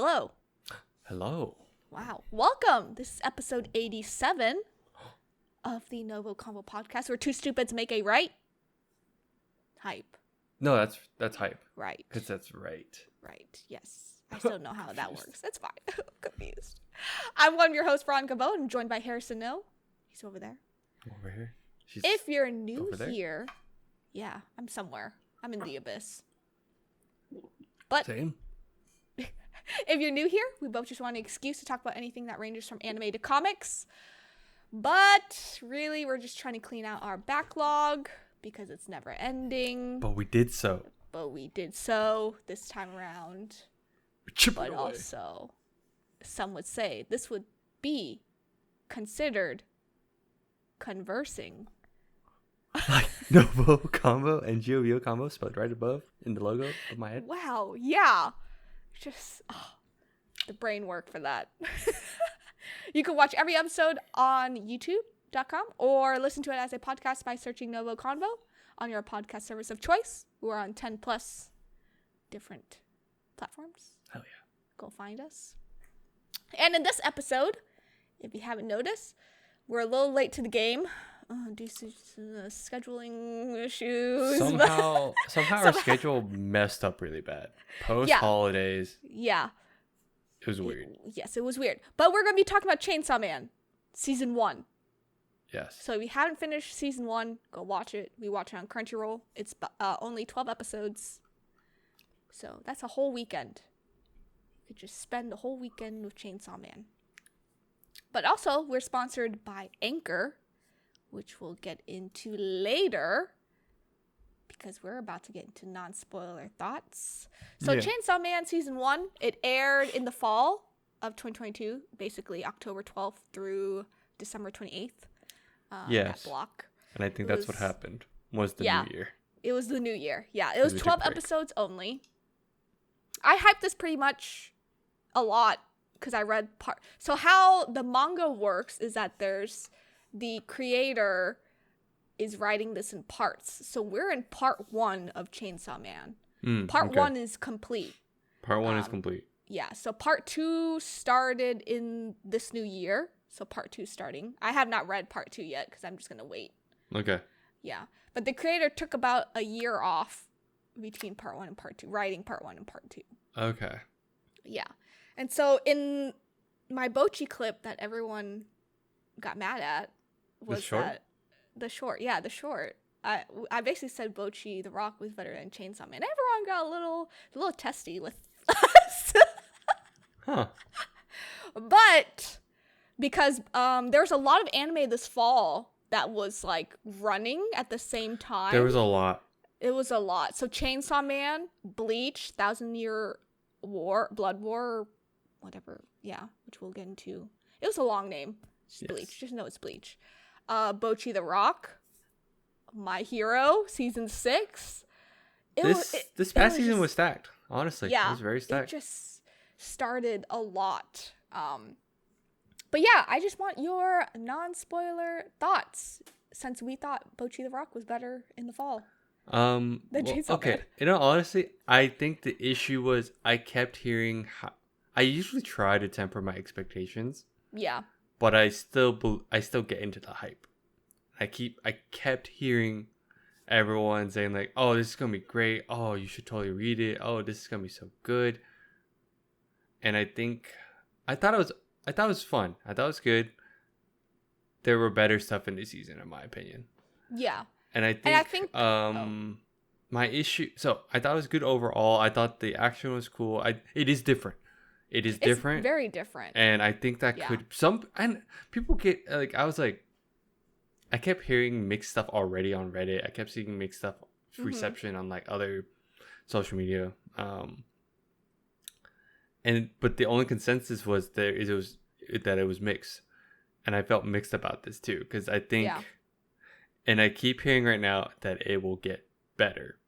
Hello. Hello. Wow. Welcome. This is episode 87 of the NgoVo Convo podcast, where two stupids make a right hype. No, that's hype. Right. Because that's right. Right. Yes. I still don't know how that works. That's fine. I'm confused. I'm one of your hosts, NgoVo, and I'm joined by Harrison No. He's over there. Over here. She's If you're new over there? here, yeah, I'm somewhere. I'm in the abyss. But Same. if you're new here, we both just want an excuse to talk about anything that ranges from anime to comics. But really, we're just trying to clean out our backlog because it's never ending. But we did so. But we did so this time around. Chip But it away. also, some would say this would be considered conversing. Like NgoVo Convo and NgoVo Convo spelled right above in the logo of my head. Wow, yeah. Just the brain work for that. You can watch every episode on youtube.com or listen to it as a podcast by searching NgoVo Convo on your podcast service of choice. We're on 10 plus different platforms. Hell yeah. Go find us. And in this episode, if you haven't noticed, we're a little late to the game due to scheduling issues. Somehow our schedule messed up really bad. Post holidays. Yeah. It was weird. Yes, it was weird. But we're going to be talking about Chainsaw Man, season 1. Yes. So if you haven't finished season 1, go watch it. We watch it on Crunchyroll. It's only 12 episodes. So that's a whole weekend. You could just spend the whole weekend with Chainsaw Man. But also, we're sponsored by Anchor, which we'll get into later because we're about to get into non-spoiler thoughts. So Chainsaw Man season 1, it aired in the fall of 2022, basically October 12th through December 28th. Yes. That block. And I think that's what happened. Was the new year. It was the new year. Yeah, it was 12 episodes only. I hyped this pretty much a lot because I read part. So how the manga works is that there's the creator is writing this in parts. So we're in part 1 of Chainsaw Man. Part 1 is complete. Part 1 is complete. Yeah, so part 2 started in this new year. So part 2 starting. I have not read part 2 yet because I'm just going to wait. Okay. Yeah. But the creator took about a year off between part 1 and part 2, writing part 1 and part 2. Okay. Yeah. And so in my Bochi clip that everyone got mad at was the short. Yeah, the short. I basically said Bochi the Rock was better than Chainsaw Man. Everyone got a little testy with us. Huh. But because there's a lot of anime this fall that was like running at the same time. There was a lot. It was a lot. So Chainsaw Man, Bleach, 1,000-Year War, Blood War, whatever. Yeah, which we'll get into. It was a long name. It's Bleach. Just know it's Bleach. Bochi the Rock, My Hero, season 6. This past season was stacked. Honestly, yeah, it was very stacked. It just started a lot. But yeah, I just want your non-spoiler thoughts since we thought Bochi the Rock was better in the fall. Okay. Honestly, I think the issue was I kept hearing. I usually try to temper my expectations. Yeah. But I still get into the hype. I kept hearing everyone saying like, "Oh, this is gonna be great. Oh, you should totally read it. Oh, this is gonna be so good." And I thought it was fun. I thought it was good. There were better stuff in this season, in my opinion. Yeah. And I think my issue. So I thought it was good overall. I thought the action was cool. It is different. It's different. Very different. And I think that could and people get like I kept hearing mixed stuff already on Reddit. I kept seeing mixed stuff reception on like other social media. But the only consensus was that it was mixed. And I felt mixed about this too because I think and I keep hearing right now that it will get better.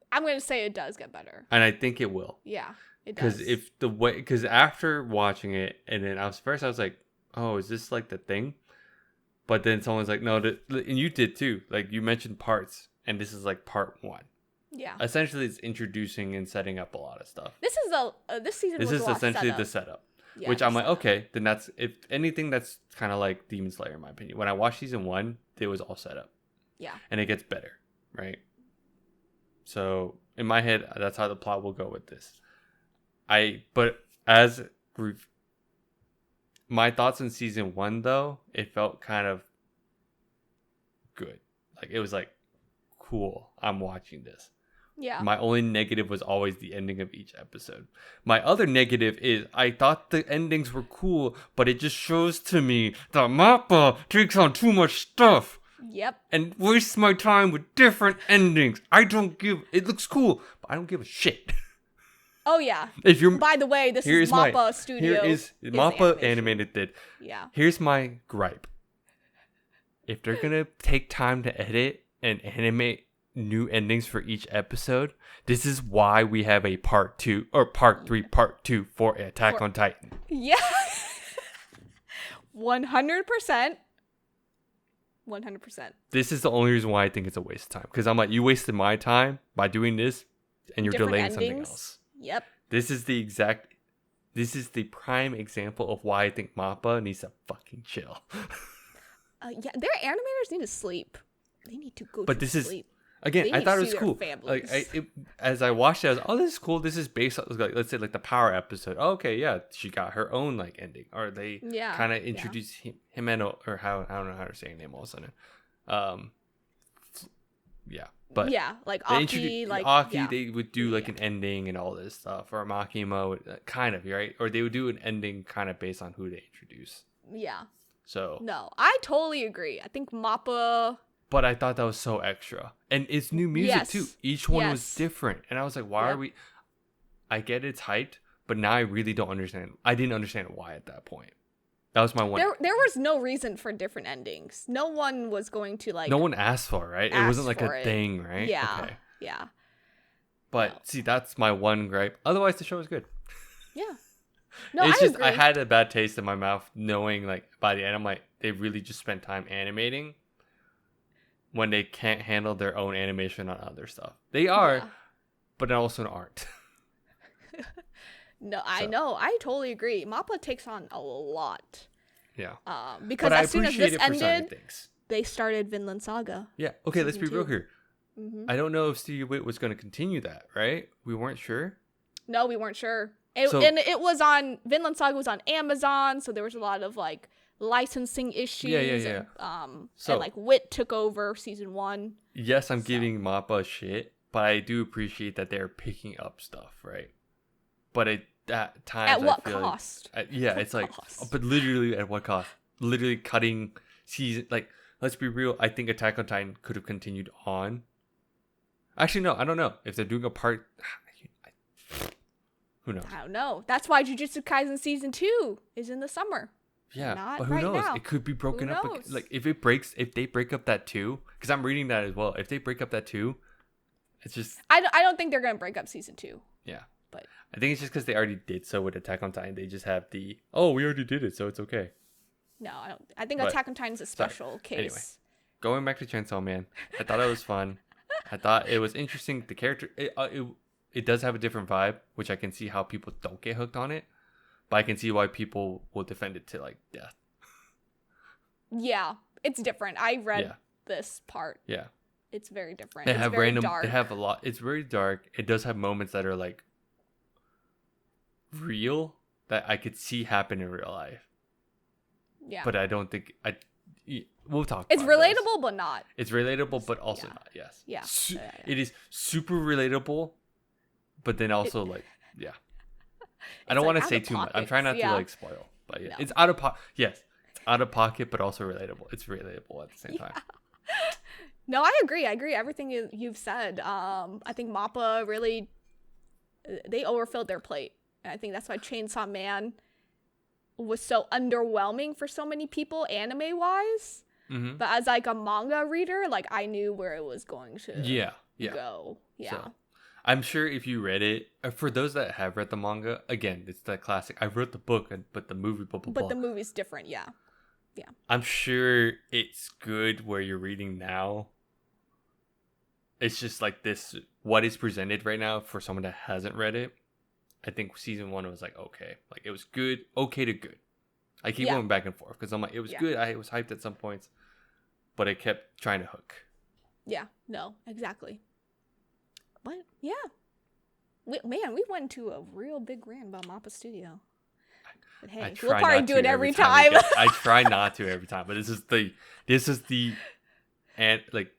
I'm going to say it does get better. And I think it will. Yeah. Because because after watching it, and then I was like, oh, is this like the thing? But then someone's like, no, and you did too. Like you mentioned parts, and this is like part 1. Yeah. Essentially, it's introducing and setting up a lot of stuff. This season This was is a lot essentially setup. the setup. Yeah, Which the I'm like, setup. okay, then that's, if anything, that's kind of like Demon Slayer in my opinion. When I watched season 1, it was all set up. Yeah. And it gets better, right? So in my head, that's how the plot will go with this. But as my thoughts in season 1 though, it felt kind of good. Like it was like, cool, I'm watching this. Yeah. My only negative was always the ending of each episode. My other negative is I thought the endings were cool, but it just shows to me that Mappa takes on too much stuff Yep. and wastes my time with different endings. It looks cool, but I don't give a shit. Oh yeah. If you're By the way, this is Mappa Studio. Here is Mappa animated did. Yeah. Here's my gripe. If they're gonna take time to edit and animate new endings for each episode, this is why we have a part 2 or part 3 part 2 for Attack on Titan. Yeah. 100%. 100%. This is the only reason why I think it's a waste of time, because I'm like, you wasted my time by doing this and you're Different delaying endings. something else. Yep. This is the prime example of why I think Mappa needs to fucking chill. Yeah, their animators need to sleep. They need to go But to this sleep. is, again, They I need thought to it was see their cool. families. As I watched it, I was like, oh, this is cool. This is based on, like, let's say, like the Power episode. Oh, okay, yeah, she got her own like ending, or they Yeah, kind of introduced Himeno, or how, I don't know how to say her name all of a sudden. Yeah, but yeah, like they Aki, like Aki, yeah. they would do like an ending and all this stuff, or Makima, kind of, right? Or they would do an ending kind of based on who they introduce. Yeah. So No, I totally agree. I think Mappa. but I thought that was so extra. And it's new music Yes. too. Each one was Yes. different. And I was like, why Yep. are we... I get it's hyped, but now I really don't understand. I didn't understand why at that point. That was my one. There was no reason for different endings. No one was going to like. No one asked for it, right? It asked wasn't like for a it. thing, right? Yeah. Okay. Yeah. But No. see, that's my one gripe. Otherwise, the show was good. Yeah. No, It's I just agree. I had a bad taste in my mouth knowing like by the end I'm like, they really just spent time animating when they can't handle their own animation on other stuff. They are, Yeah. but also aren't. No, I So. know. I totally agree. Mappa takes on a lot. Yeah. Because But I as soon as appreciate this it for certain ended, things. they started Vinland Saga. Yeah. Okay, let's be Season real 2. here. Hmm. I don't know if Studio Wit was going to continue that, right? We weren't sure. No, we weren't sure. So- And it was on Vinland Saga was on Amazon, so there was a lot of like licensing issues. Yeah. So- and like Wit took over season 1. Yes, I'm So. giving Mappa shit, but I do appreciate that they're picking up stuff, right? But at times, At what I feel cost? Like, yeah, What it's like, cost? but literally at what cost? Literally cutting season. Like, let's be real. I think Attack on Titan could have continued on. Actually, no, I don't know if they're doing a part. Who knows? I don't know. That's why Jujutsu Kaisen season 2 is in the summer. Yeah, Not but who right knows? now. It could be broken Who up. knows? Like if they break up that 2, because I'm reading that as well. If they break up that 2, it's just I don't think they're gonna break up season 2. yeah. But I think it's just because they already did so with Attack on Titan. They just have we already did it, so it's okay. no, I don't. I think But- Attack on Titan's a special case. Anyway. Going back to Chainsaw Man, I thought it was fun. I thought it was interesting. The character, it does have a different vibe, which I can see how people don't get hooked on it, but I can see why people will defend it to like death. Yeah, it's different. I read Yeah. this part. Yeah. It's very different. They it's have very random. dark. They have a lot. It's very dark. It does have moments that are like real that I could see happen in real life, Yeah, but I don't think we'll talk. it's about those. relatable, but not. It's relatable, but also Yeah. not. Yes. Yeah. Yeah. It is super relatable, but then also like yeah. I don't like want to out say of too much. I'm pocket. trying not Yeah. to like spoil, but yeah, No. it's out of pocket. Yes, it's out of pocket, but also relatable. It's relatable at the same time. No, I agree. I agree everything you've said. I think Mappa really they overfilled their plate, and I think that's why Chainsaw Man was so underwhelming for so many people, anime wise. Mm-hmm. But as like a manga reader, like I knew where it was going to Yeah. go. Yeah. So, I'm sure if you read it, for those that have read the manga, again, it's the classic. I wrote the book, but the movie, blah, blah, But blah. the movie's different, yeah. I'm sure it's good where you're reading now. it's just like this. What is presented right now for someone that hasn't read it? I think season 1 was like okay, like it was good, okay to good. I keep going back and forth because I'm like it was good. I was hyped at some points, but it kept trying to hook. Yeah. No. Exactly. But yeah. We went into a real big rant about Mappa Studio. But hey, we'll probably do it every time. I try not to every time, but this is the and like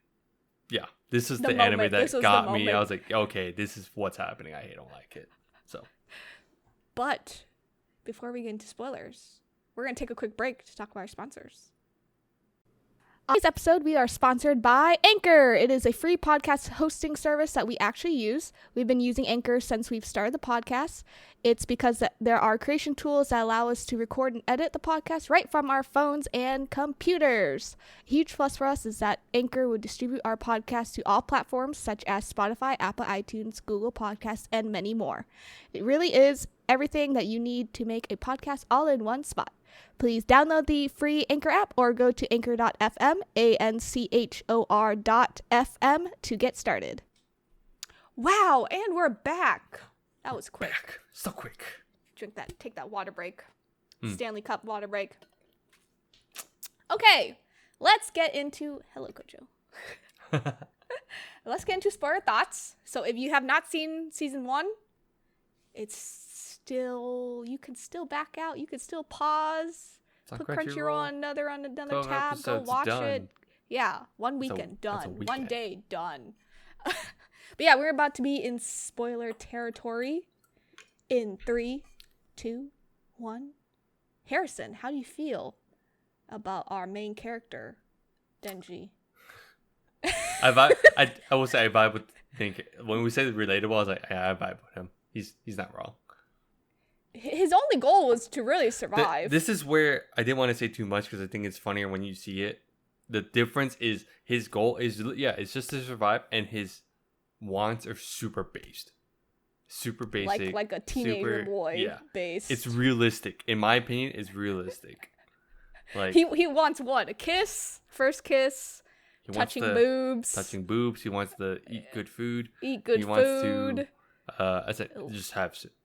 yeah, this is the anime that got me. I was like, okay, this is what's happening. I don't like it. So, but before we get into spoilers, we're gonna take a quick break to talk about our sponsors. On this episode, we are sponsored by Anchor. It is a free podcast hosting service that we actually use. We've been using Anchor since we've started the podcast. It's because there are creation tools that allow us to record and edit the podcast right from our phones and computers. A huge plus for us is that Anchor would distribute our podcast to all platforms such as Spotify, Apple iTunes, Google Podcasts, and many more. It really is everything that you need to make a podcast all in one spot. Please download the free Anchor app or go to anchor.fm, anchor.fm to get started. Wow, and we're back. That was quick. Back. So quick. Take that water break. Stanley Cup water break. Okay, let's get into, hello Kojo. Let's get into spoiler thoughts. So if you have not seen season 1, you can still back out. You can still pause. Put Crunchyroll on another tab. Go watch it. Yeah, one weekend done. One day done. But yeah, we're about to be in spoiler territory. In 3, 2, 1. Harrison, how do you feel about our main character, Denji? I will say I vibe with Think. When we say relatable, I was like, yeah, I vibe with him. He's not wrong. His only goal was to really survive. This is where I didn't want to say too much because I think it's funnier when you see it. The difference is his goal is it's just to survive, and his wants are super based, super basic, like a teenager boy based. It's realistic, in my opinion. It's realistic. Like he wants what? A kiss, first kiss, touching boobs. He wants to eat good food. He wants to. I said,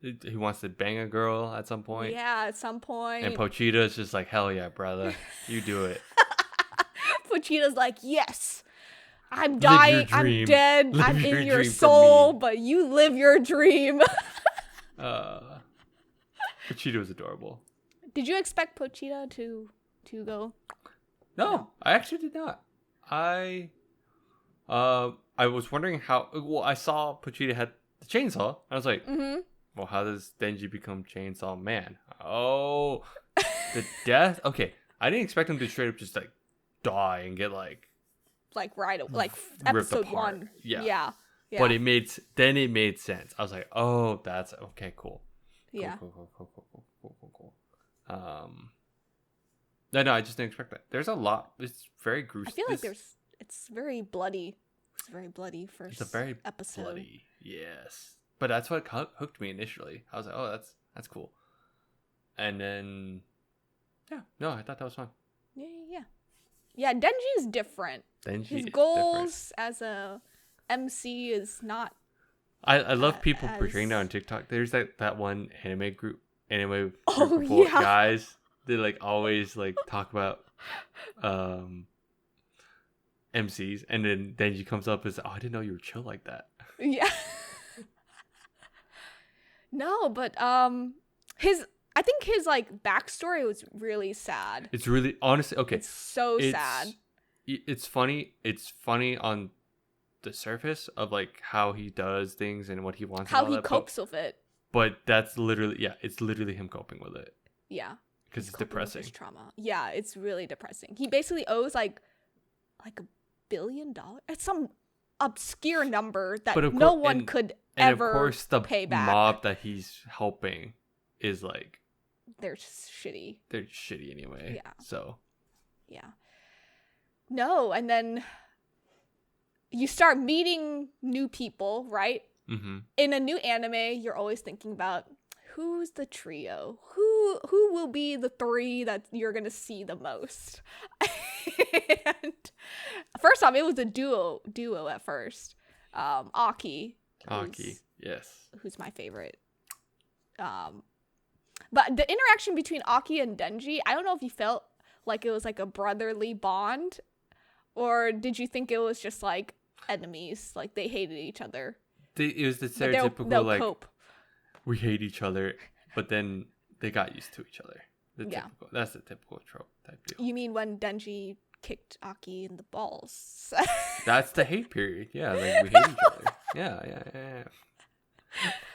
he wants to bang a girl at some point. Yeah, at some point. And Pochita's just like, hell yeah, brother, you do it. Pochita's like, yes, I'm dying, I'm dead, I'm in your soul, but you live your dream. Pochita was adorable. Did you expect Pochita to go? No, I actually did not. I was wondering how. Well, I saw Pochita had the chainsaw. I was like, well, how does Denji become Chainsaw Man? Oh, the death. Okay, I didn't expect him to straight up just like die and get like episode 1. Yeah. But it made sense. I was like, oh, that's okay, cool. Yeah. Cool. No, I just didn't expect that. There's a lot. It's very gruesome. I feel like it's very bloody. It's a very bloody first episode. Bloody, yes. But that's what hooked me initially. I was like, oh, that's cool. And then, I thought that was fun. Yeah, Denji's different. His goals as a MC is not. I love people portraying that on TikTok. There's that one anime group of guys. They like always like talk about MCs, and then Denji comes up and says, oh, I didn't know you were chill like that. Yeah. No, but I think his like backstory was really sad. It's really, honestly, okay. It's so sad. It's funny. It's funny on the surface of like how he does things and what he wants. How he copes with it. But that's literally, it's literally him coping with it. Yeah. Because it's depressing. His trauma. Yeah, it's really depressing. He basically owes like $1 billion. It's some obscure number that no one could ever pay back. And of course, the mob that he's helping is like, they're shitty. They're shitty anyway. Yeah. So. Yeah. No, and then you start meeting new people, right? Mm-hmm. In a new anime, you're always thinking about who's the trio, who will be the 3 that you're gonna see the most. And first off, it was a duo at first. Aki. Aki, yes. Who's my favorite. But the interaction between Aki and Denji, I don't know if you felt like it was like a brotherly bond, or did you think it was just like enemies, like they hated each other? It was the But they'll stereotypical cope. we hate each other, but then they got used to each other. That's the typical trope type deal. You mean when Denji kicked Aki in the balls? That's the hate period. Yeah, like we hate each other. Yeah.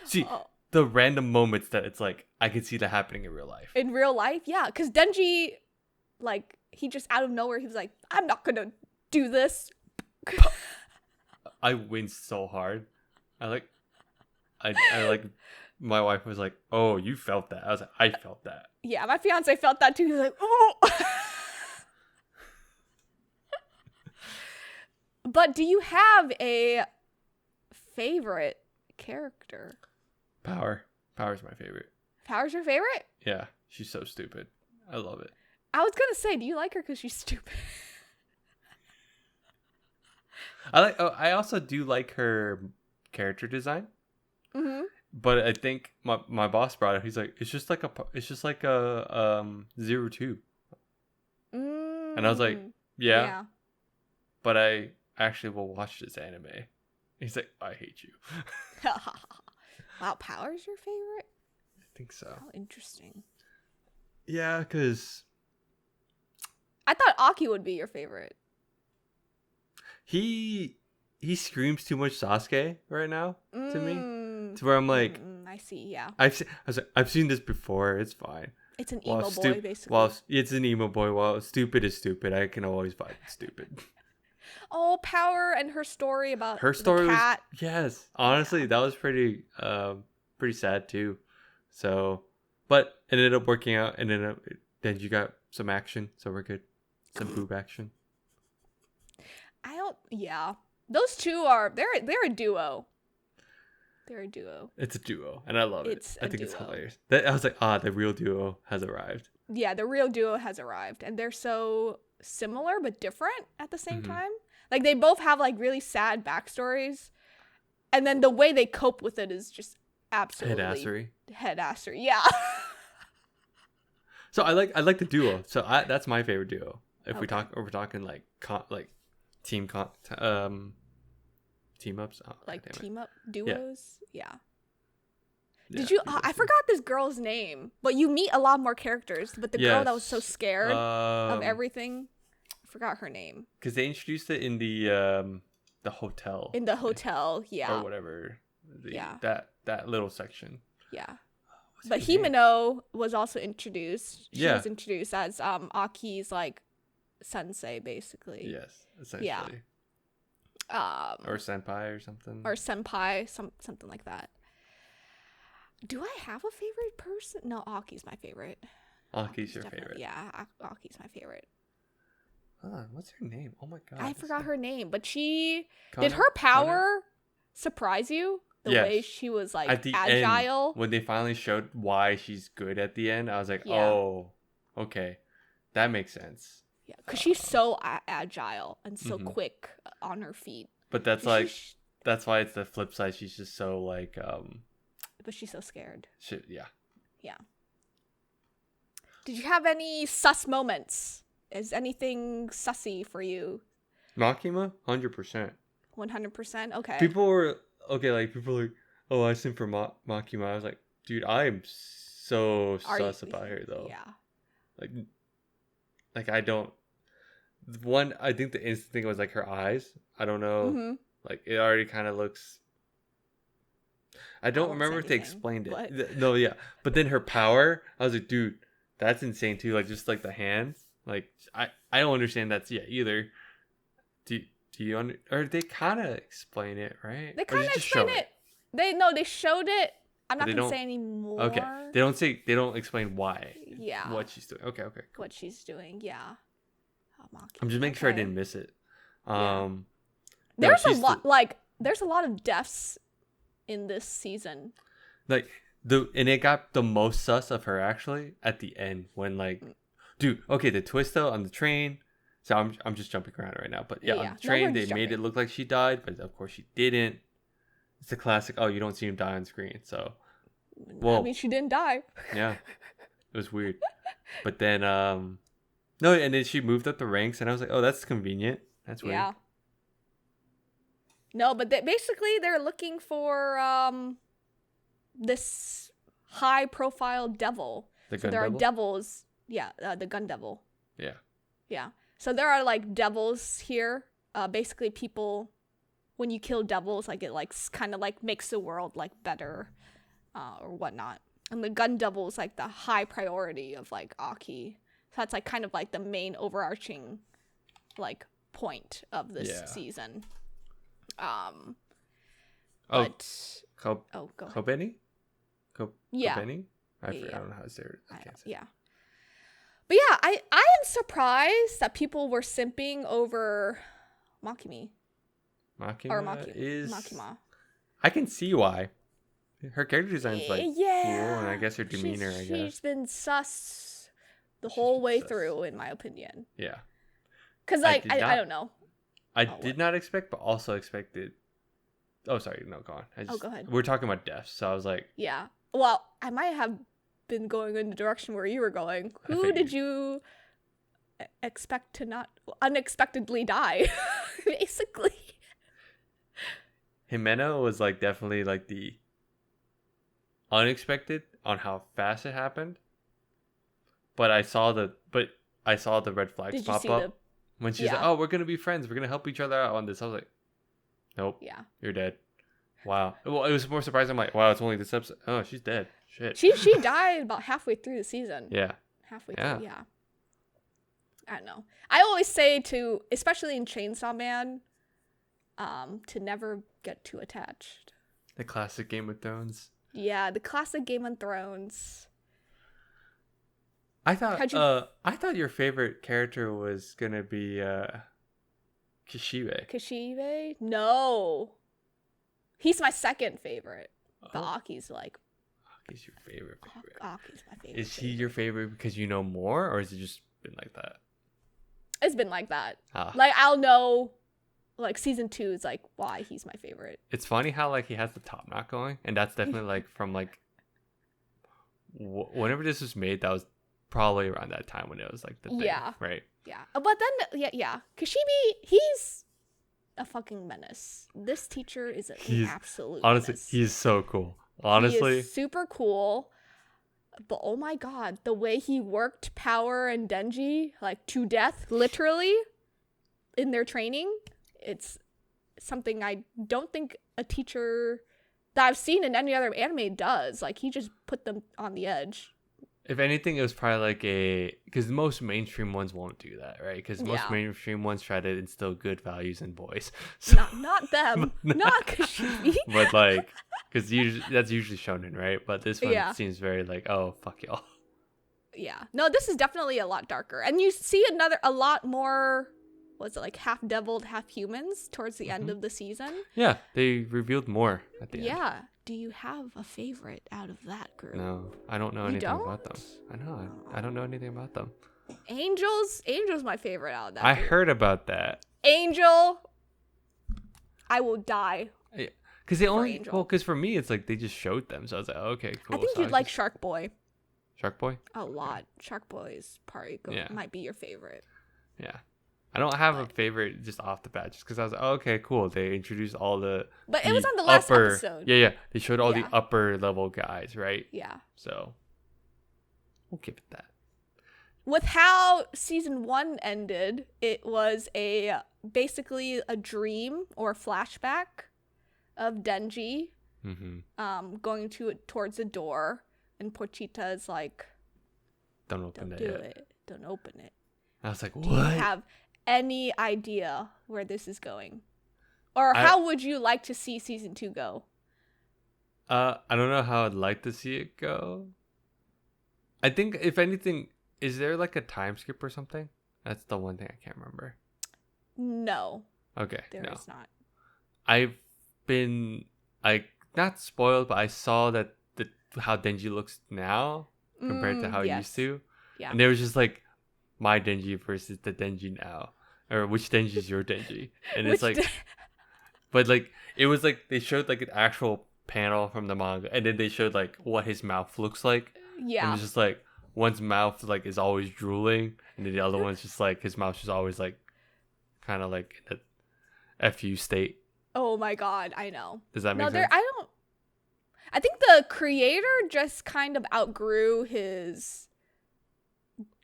See, the random moments that it's like I could see that happening in real life. In real life, yeah, because Denji, like, he just out of nowhere, he was like, I'm not gonna do this. I winced so hard. I like my wife was like, oh, you felt that. I was like, I felt that. Yeah, my fiance felt that too. He was like, oh. But do you have a favorite character? Power's my favorite. Power's your favorite? Yeah, she's so stupid. I love it. I was gonna say, do you like her because she's stupid? I also do like her character design. Mm-hmm. But I think my boss brought it. He's like, it's just like a 02. And I was like, yeah. But I actually will watch this anime. He's like, I hate you. Wow, Power's your favorite? I think so. How interesting. Yeah, because I thought Aki would be your favorite. he screams too much Sasuke right now to me. To where I'm like, I see, yeah. I've seen this before. It's fine. It's an emo boy, basically. Well, it's an emo boy. While stupid is stupid, I can always vibe stupid. Oh, Power and her story about her story the cat. Yes, honestly, that was pretty sad too. So, but it ended up working out, and then you got some action, so we're good. Some boob action. Yeah. Those two are they're a duo. They're a duo. It's a duo, and I love it. I think duo. it's hilarious. I was like, the real duo has arrived. Yeah, the real duo has arrived, and they're so similar but different at the same time. Like they both have like really sad backstories, and then the way they cope with it is just absolutely headassery. Yeah. So I like the duo. So that's my favorite duo. If we're talking like team ups, team up duos. Yeah. Yeah, Did you? I forgot this girl's name, but you meet a lot more characters. But the girl that was so scared of everything, I forgot her name. Because they introduced it in the hotel. In the hotel, yeah. Or whatever. That little section. Yeah. But Himeno was also introduced. She was introduced as Aki's like sensei, basically. Yes, essentially. Yeah. Or senpai or something. Or senpai, something like that. Do I have a favorite person? No, Aki's my favorite. Aki's your favorite. Yeah, Aki's my favorite. What's her name? Oh my god. I forgot her name, but did her power surprise you? The way she was like at the agile. End, when they finally showed why she's good at the end, I was like, oh, okay. That makes sense. Yeah, because she's so agile and so quick on her feet. But that's like, that's why it's the flip side. She's just so like, but she's so scared. Yeah. Yeah. Did you have any sus moments? Is anything sussy for you? Makima? 100%. 100%? Okay. People were like, oh, I sing for Makima. I was like, dude, I'm so sus about her though. Yeah. Like I don't. I think the instant thing was like her eyes. I don't know. Like it already kind of looks. I don't remember if they explained it. No, yeah. But then her power, I was like, dude, that's insane too. Like just like the hands. Like I don't understand that either. Do you or they kind of explain it, right? They kind of explain it. They showed it. I'm not gonna say any more. Okay. They don't explain why. Yeah. What she's doing. Okay. Cool. What she's doing, yeah. I'm just making sure I didn't miss it. There's a lot of deaths in this season. Like and it got the most sus of her actually at the end when like, dude. Okay, the twist though on the train, So I'm just jumping around right now. But yeah, Yeah. on No, the train we're they just made it jumping. look like she died, but of course she didn't. It's a classic. Oh, you don't see him die on screen. So, I well, mean, she didn't die. yeah, it was weird. But then no, and then she moved up the ranks, and I was like, oh, that's convenient. That's weird. Yeah. No, but basically they're looking for this high profile devil. The So gun there are devil. devils. Yeah, the gun devil. Yeah. Yeah. So there are like devils here. Basically people, when you kill devils, like it like kind of like makes the world like better, or whatnot. And the gun devil is like the high priority of like Aki. So that's like kind of like the main overarching like point of this Yeah. season. Oh, But Ko- oh, go ahead. Kobeni? Yeah. Kobeni? I Yeah. don't know how to say it. I can't say. Yeah. But yeah, I am surprised that people were simping over Makimi Makima is. Makima. I can see why. Her character design's like cool, and I guess her She's- demeanor. I guess she's been sus the She's whole been way sus. through, in my opinion. yeah. Cause I like did I not- don't know. I Oh, did what? not expect, but also expected. Oh, sorry, no, go on. Go ahead. We're talking about deaths, so I was like, Yeah. Well, I might have been going in the direction where you were going. I Who did you expect to not unexpectedly die? Basically. Jimeno was like definitely like the unexpected on how fast it happened. But I saw the red flags Did you pop see up the? when she's like, Yeah. "Oh, we're gonna be friends. We're gonna help each other out on this." I was like, "Nope, Yeah. you're dead." Wow. Well, it was more surprising. I'm like, "Wow, it's only this episode." Oh, she's dead. Shit. She died about halfway through the season. Yeah. Halfway Yeah. through, yeah. I don't know. I always say to, especially in Chainsaw Man, to never get too attached. The classic Game of Thrones. Yeah, the classic Game of Thrones. I thought How'd you- I thought your favorite character was gonna be Kishibe. Kishibe? No. He's my second favorite. But Oh, Aki's like, he's your favorite. Aki's my favorite. Is he your favorite because you know more, or has it just been like that? It's been like that. Ah. Like, I'll know, like, season 2 is like why he's my favorite. It's funny how like he has the top knot going, and that's definitely like from like whenever this was made, that was probably around that time when it was like the thing, Yeah. right? Yeah. But then, yeah. Kishibe, he's a fucking menace. This teacher is an He's- absolute Honestly, menace. he's so cool. He Honestly, is super cool. But oh my god, the way he worked Power and Denji like to death, literally, in their training, it's something I don't think a teacher that I've seen in any other anime does. Like, he just put them on the edge. if anything, it was probably like because most mainstream ones won't do that, right? Because most Yeah. mainstream ones try to instill good values in boys. So, Not them. Not Kishibe. but like, because that's usually shonen, right? But this one Yeah. seems very like, oh fuck y'all. Yeah. No, this is definitely a lot darker. And you see a lot more, was it like half deviled, half humans towards the end of the season? Yeah, they revealed more at the end. Yeah. Do you have a favorite out of that group? No, I don't know You anything about them. don't? I know. I don't know anything about them. Angel's my favorite out of that I group. heard about that. Angel, I will die. Because they only, Angel. well, because for me, it's like they just showed them. So I was like, okay, cool. I think So you'd like just- Shark Boy Shark Boy? a lot. Shark Boy is probably Yeah. might be your favorite. Yeah. I don't have a But- favorite just off the bat, just because I was like, oh, okay, cool. They introduced all the. But it was on the last upper, episode. Yeah. They showed all Yeah. the upper level guys, right? Yeah. So we'll give it that. With how season 1 ended, it was basically a dream or flashback of Denji Mm-hmm. going towards a door, and Pochita is like, Don't open "Don't that do yet. it. Don't open it." I was like, what? Do you have any idea where this is going, or I- how would you like to see season 2 go? I don't know how I'd like to see it go. I think if anything, is there like a time skip or something? That's the one thing I can't remember. No, Okay, there is no. not. I've been like not spoiled, but I saw that how Denji looks now compared to how he yes. used to. Yeah. And there was just like my Denji versus the Denji now, or which Denji is your Denji, and it's Which like, but like it was like they showed like an actual panel from the manga, and then they showed like what his mouth looks like, and Yeah. it's just like one's mouth like is always drooling, and then the other one's just like his mouth's just always like kind of like in a FU state. Oh my god, I know. Does that No, make there. sense? I think the creator just kind of outgrew his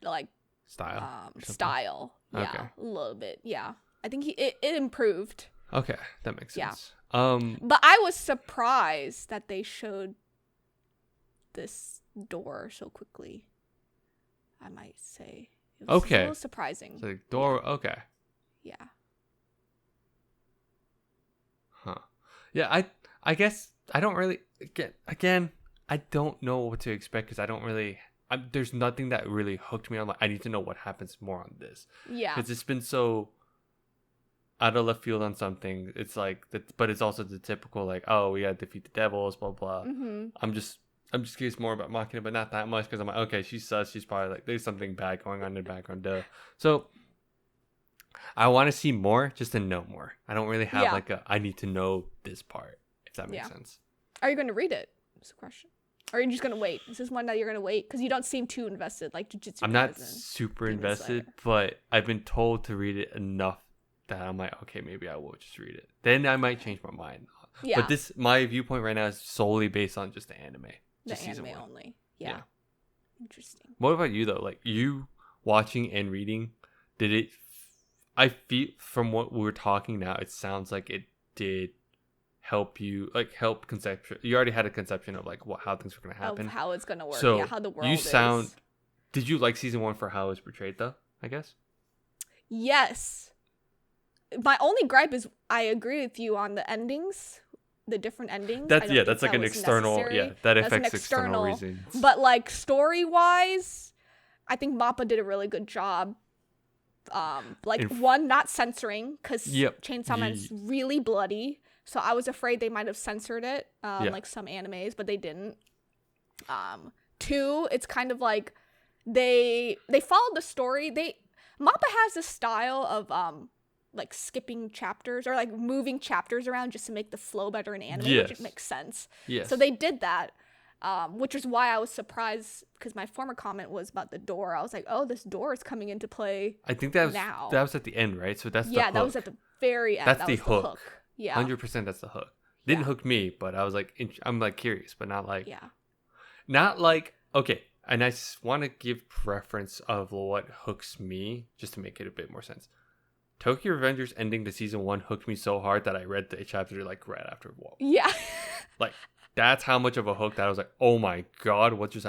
like Style. or something? style. Yeah, Okay. a little bit. Yeah, I think it improved. Okay, that makes Yeah. sense. But I was surprised that they showed this door so quickly. I might say. It was Okay. a little surprising. So like door. Okay. Yeah. Huh. Yeah. I guess I don't really get again. I don't know what to expect because I don't really. There's nothing that really hooked me on. Like I need to know what happens more on this Yeah. because it's been so out of left field on something. It's like but it's also the typical like, oh, we gotta defeat the devils, blah blah. Mm-hmm. I'm just curious more about Machina, but not that much because I'm like, okay, she sus. She's probably like there's something bad going on in the background. Duh. So I want to see more just to know more. I don't really have Yeah. like I need to know this part, if that makes Yeah. sense. Are you going to read it? That's the question. Or are you just going to wait? Is this one that you're going to wait? Because you don't seem too invested, like Jujutsu I'm not Kaisen. super Demon invested, Slayer. but I've been told to read it enough that I'm like, okay, maybe I will just read it. Then I might change my mind. Yeah. But my viewpoint right now is solely based on just the anime. the Just season anime one. only. Yeah. Yeah. Interesting. What about you though? Like you watching and reading, did it? I feel from what we're talking now, it sounds like it did help you, like help conception. You already had a conception of like how things were gonna happen. Of how it's going to work. So yeah, how the world you sound. is. Did you like season 1 for how it was portrayed though? I guess. Yes. My only gripe is I agree with you on the endings, the different endings. I don't think That's like that an was external. necessary. Yeah, that That's an affects external external- reasons. But like story wise, I think Mappa did a really good job. One, not censoring because Yep. Chainsaw Man's really bloody, so I was afraid they might have censored it, Yeah. like some animes, but they didn't. Two, it's kind of like they followed the story. Mappa has this style of like skipping chapters or like moving chapters around just to make the flow better in anime, which Yes. makes sense. Yes. So they did that, which is why I was surprised because my former comment was about the door. I was like, oh, this door is coming into play. I think that was now. that was at the end, right? So that's the Yeah, hook. that was at the very end. That's that the was hook. Yeah. 100%. That's the hook. Didn't Yeah. hook me, but I was like, I'm like curious, but not like, Yeah. not like okay. And I want to give preference of what hooks me, just to make it a bit more sense. Tokyo Revengers ending to season 1 hooked me so hard that I read the chapter like right after. Whoa. Yeah. Like that's how much of a hook that I was like, oh my god, what just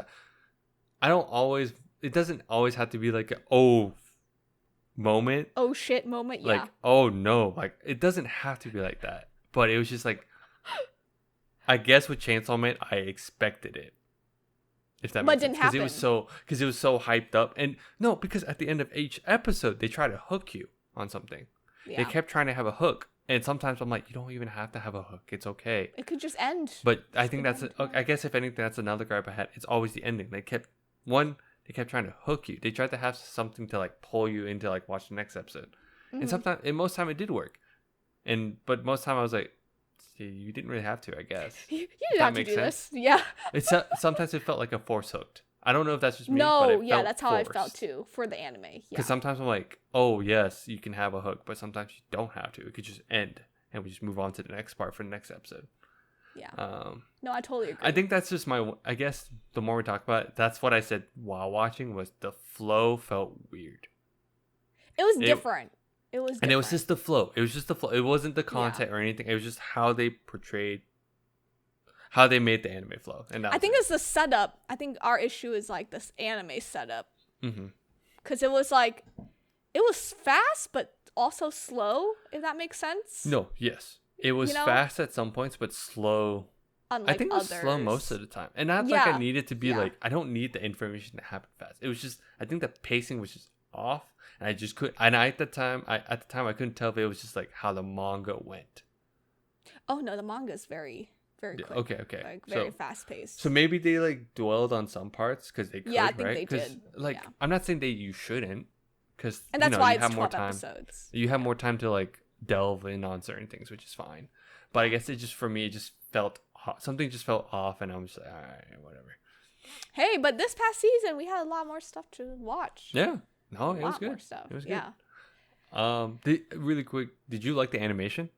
happened? It doesn't always have to be like an oh moment. Oh shit moment. Yeah. Like, oh no, like it doesn't have to be like that. But it was just like, I guess with Chainsaw Man, I expected it. If that But makes it didn't sense. happen. Because it was so hyped up. And no, because at the end of each episode, they try to hook you on something. Yeah. They kept trying to have a hook. And sometimes I'm like, you don't even have to have a hook. It's okay. It could just end. But I think Just that's, the end. I guess if anything, that's another gripe I had. It's always the ending. They kept trying to hook you. They tried to have something to like pull you into like watch the next episode. Mhm. And most time it did work. But most time I was like, see, you didn't really have to, I guess. You That didn't have to makes do sense. this. Yeah. It's sometimes it felt like a force hooked. I don't know if that's just me. but No, it yeah, felt that's how I forced. felt too for the anime. Yeah. Because sometimes I'm like, oh yes, you can have a hook, but sometimes you don't have to. It could just end, and we just move on to the next part for the next episode. Yeah. No, I totally agree. I think that's just I guess the more we talk about it, that's what I said while watching was the flow felt weird. it was different. It was different. And it was just the flow. It was just the flow. It wasn't the content or anything. It was just how they portrayed, how they made the anime flow. And I think it's the setup. I think our issue is like this anime setup. Mm-hmm. Because it was like, it was fast, but also slow, if that makes sense. No, yes. It was fast at some points, but slow. Unlike I think it was slow others. most of the time. And not like Yeah. I needed to be Yeah. like, I don't need the information to happen fast. It was just, I think the pacing was just off. And I just couldn't, and at the time, I couldn't tell if it was just like how the manga went. Oh no, the manga is very, very quick. Okay. Like very fast paced. So maybe they like dwelled on some parts because they could, Yeah, I think right? they 'Cause, did. like, Yeah. I'm not saying that you shouldn't, because And that's why you it's have more 12 time. episodes. You have more time to like delve in on certain things, which is fine. But I guess it just for me, it just felt something just felt off, and I'm just like, all right, whatever. Hey, but this past season we had a lot more stuff to watch. Yeah, no, A it was lot good. more stuff. It was good. Yeah. Really quick, did you like the animation?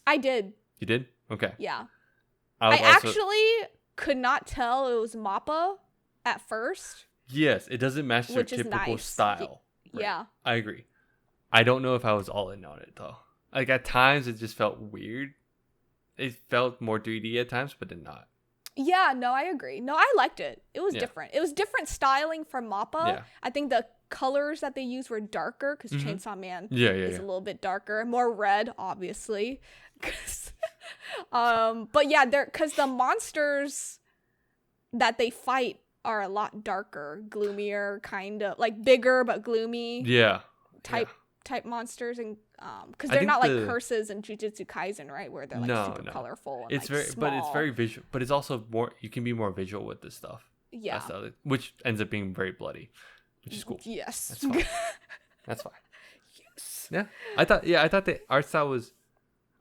I did. You did? Okay. Yeah. I I actually could not tell it was Mappa at first. Yes, it doesn't match their Which is typical nice. style. Right. Yeah. I agree. I don't know if I was all in on it though. Like at times it just felt weird. It felt more 3D at times, but then not. Yeah, no, I agree. No, I liked it. It was Yeah. different. It was different styling from Mappa. Yeah. I think the colors that they used were darker because Mhm. Chainsaw Man Yeah, is a little bit darker, more red, obviously. 'Cause, but yeah, because the monsters that they fight are a lot darker, gloomier, kind of like bigger but gloomy Yeah. type monsters, and because I they're think not like the- curses and Jujutsu Kaisen, right, where they're like No, super no. colorful and It's like very but it's small. very visual, but it's also more you can be more visual with this stuff. Yeah. That's the other, which ends up being very bloody, which is cool. Yes. That's fine. That's fine. Yes. Yeah. I thought the art style was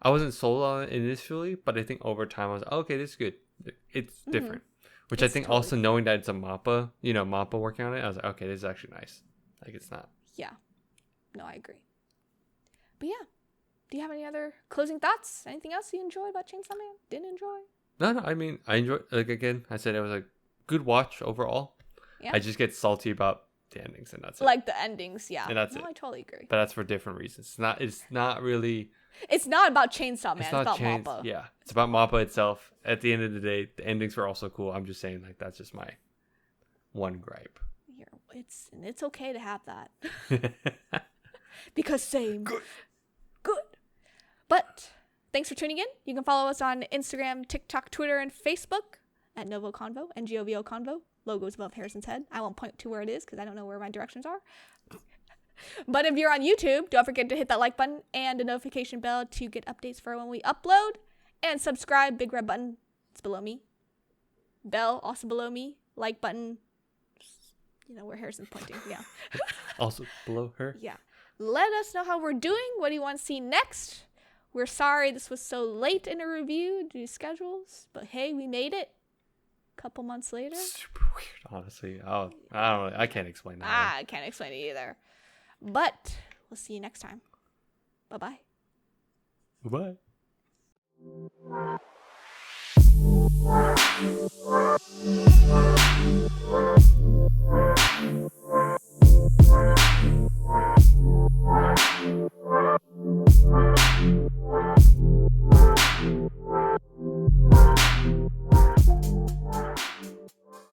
I wasn't sold on it initially, but I think over time I was okay, this is good. It's different. Which It's I think totally also knowing that it's a Mappa, Mappa working on it, I was like, okay, this is actually nice. Like it's not. Yeah. No, I agree. But yeah. Do you have any other closing thoughts? Anything else you enjoyed about Chainsaw Man? Didn't enjoy? No, I mean I enjoyed again, I said it was a good watch overall. Yeah. I just get salty about the endings and that's it. Like the endings, yeah. And that's no, it. I totally agree. But that's for different reasons. It's not really It's not about Chainsaw Man. It's not about changed. Mappa. Yeah. It's about Mappa itself. At the end of the day, the endings were also cool. I'm just saying like that's just my one gripe. It's okay to have that. Because same. Good. But thanks for tuning in. You can follow us on Instagram, TikTok, Twitter, and Facebook at NgoVo Convo, NgoVo Convo. Logo's above Harrison's head. I won't point to where it is because I don't know where my directions are. But if you're on YouTube, don't forget to hit that like button and the notification bell to get updates for when we upload. And subscribe, big red button. It's below me. Bell, also below me. Like button. Where Harrison's pointing. Yeah. Also below her. Yeah. Let us know how we're doing. What do you want to see next? We're sorry this was so late in a review due to schedules, but hey, we made it. A couple months later. Super weird, honestly. Oh, I don't know. I can't explain that. I can't explain it either. But we'll see you next time. Bye-bye. Bye.